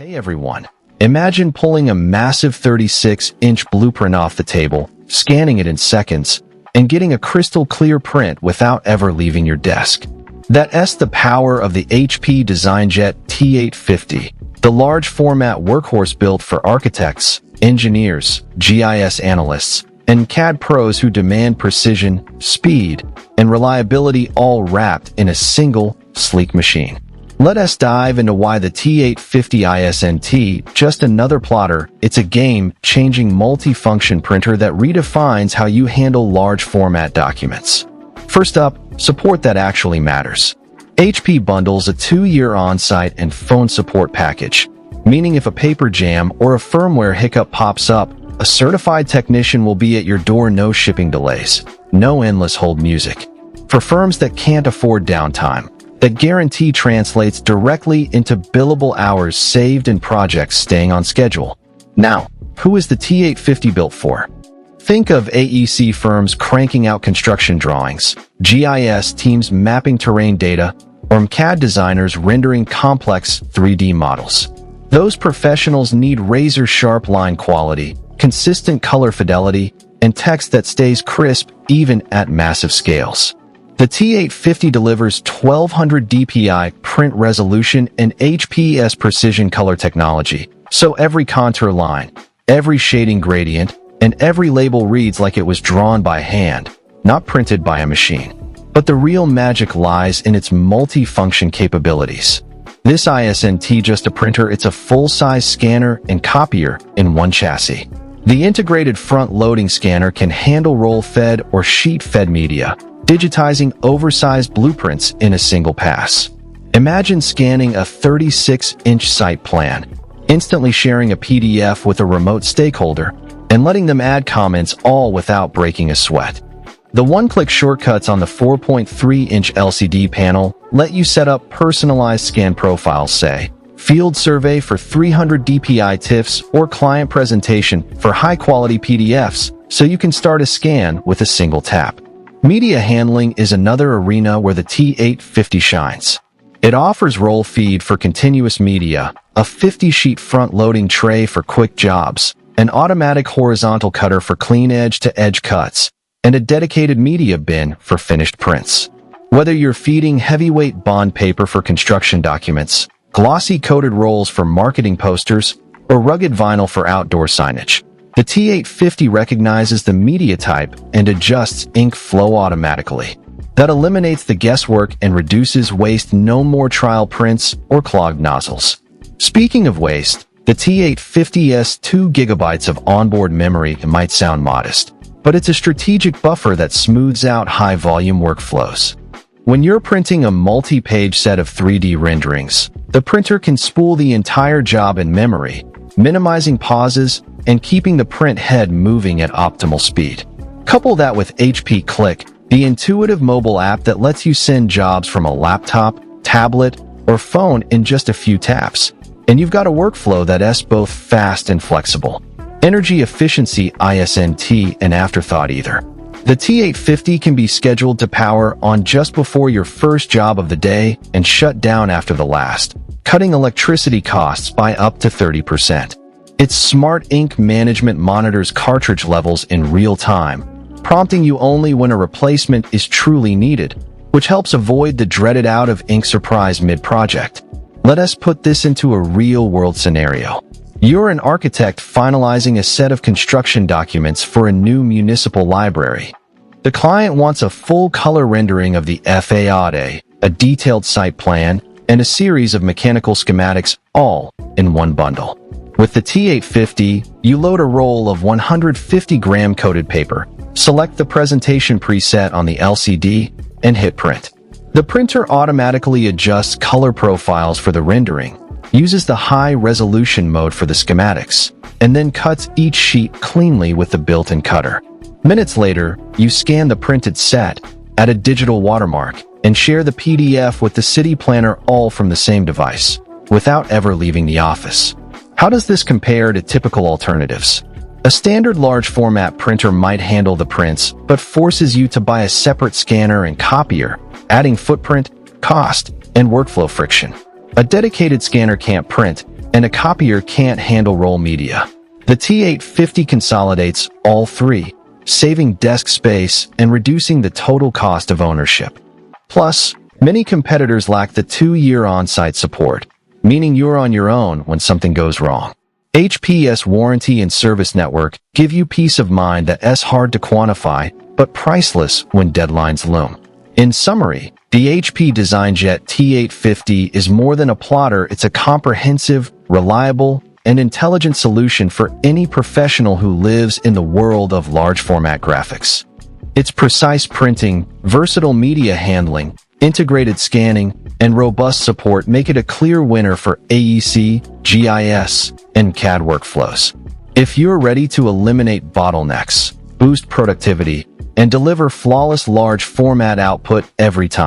Hey everyone, imagine pulling a massive 36-inch blueprint off the table, scanning it in seconds, and getting a crystal clear print without ever leaving your desk. That's the power of the HP DesignJet T850, the large format workhorse built for architects, engineers, GIS analysts, and CAD pros who demand precision, speed, and reliability, all wrapped in a single, sleek machine. Let us dive into why the T850 isn't just another plotter. It's a game-changing multifunction printer that redefines how you handle large format documents. First up, support that actually matters. HP bundles a 2-year on-site and phone support package, meaning if a paper jam or a firmware hiccup pops up, a certified technician will be at your door. No shipping delays, no endless hold music. For firms that can't afford downtime, that guarantee translates directly into billable hours saved and projects staying on schedule. Now, who is the T850 built for? Think of AEC firms cranking out construction drawings, GIS teams mapping terrain data, or MCAD designers rendering complex 3D models. Those professionals need razor-sharp line quality, consistent color fidelity, and text that stays crisp even at massive scales. The T850 delivers 1200 dpi print resolution and HP's precision color technology, so every contour line, every shading gradient, and every label reads like it was drawn by hand, not printed by a machine. But the real magic lies in its multi-function capabilities. This isn't just a printer, it's a full-size scanner and copier in one chassis. The integrated front-loading scanner can handle roll-fed or sheet-fed media, digitizing oversized blueprints in a single pass. Imagine scanning a 36-inch site plan, instantly sharing a PDF with a remote stakeholder, and letting them add comments all without breaking a sweat. The one-click shortcuts on the 4.3-inch LCD panel let you set up personalized scan profiles, say, field survey for 300 dpi TIFFs or client presentation for high-quality PDFs, so you can start a scan with a single tap. Media handling is another arena where the T850 shines. It offers roll feed for continuous media, a 50-sheet front-loading tray for quick jobs, an automatic horizontal cutter for clean edge-to-edge cuts, and a dedicated media bin for finished prints. Whether you're feeding heavyweight bond paper for construction documents, glossy coated rolls for marketing posters, or rugged vinyl for outdoor signage, the T850 recognizes the media type and adjusts ink flow automatically. That eliminates the guesswork and reduces waste. No more trial prints or clogged nozzles. Speaking of waste, the T850's 2 GB of onboard memory might sound modest, but it's a strategic buffer that smooths out high-volume workflows. When you're printing a multi-page set of 3D renderings, the printer can spool the entire job in memory, minimizing pauses and keeping the print head moving at optimal speed. Couple that with HP Click, the intuitive mobile app that lets you send jobs from a laptop, tablet, or phone in just a few taps, and you've got a workflow that's both fast and flexible. Energy efficiency isn't an afterthought either. The T850 can be scheduled to power on just before your first job of the day and shut down after the last, cutting electricity costs by up to 30%. Its smart ink management monitors cartridge levels in real time, prompting you only when a replacement is truly needed, which helps avoid the dreaded out-of-ink surprise mid-project. Let us put this into a real-world scenario. You're an architect finalizing a set of construction documents for a new municipal library. The client wants a full-color rendering of the FAD, a detailed site plan, and a series of mechanical schematics, all in one bundle. With the T850, you load a roll of 150-gram coated paper, select the presentation preset on the LCD, and hit print. The printer automatically adjusts color profiles for the rendering, uses the high-resolution mode for the schematics, and then cuts each sheet cleanly with the built-in cutter. Minutes later, you scan the printed set, add a digital watermark, and share the PDF with the city planner, all from the same device, without ever leaving the office. How does this compare to typical alternatives? A standard large format printer might handle the prints, but forces you to buy a separate scanner and copier, adding footprint, cost, and workflow friction. A dedicated scanner can't print, and a copier can't handle roll media. The T850 consolidates all three, saving desk space and reducing the total cost of ownership. Plus, many competitors lack the 2-year on-site support, meaning you're on your own when something goes wrong. HP's warranty and service network give you peace of mind that's hard to quantify, but priceless when deadlines loom. In summary, the HP DesignJet T850 is more than a plotter, it's a comprehensive, reliable, and intelligent solution for any professional who lives in the world of large-format graphics. Its precise printing, versatile media handling, integrated scanning, and robust support make it a clear winner for AEC, GIS, and CAD workflows. If you're ready to eliminate bottlenecks, boost productivity, and deliver flawless large-format output every time,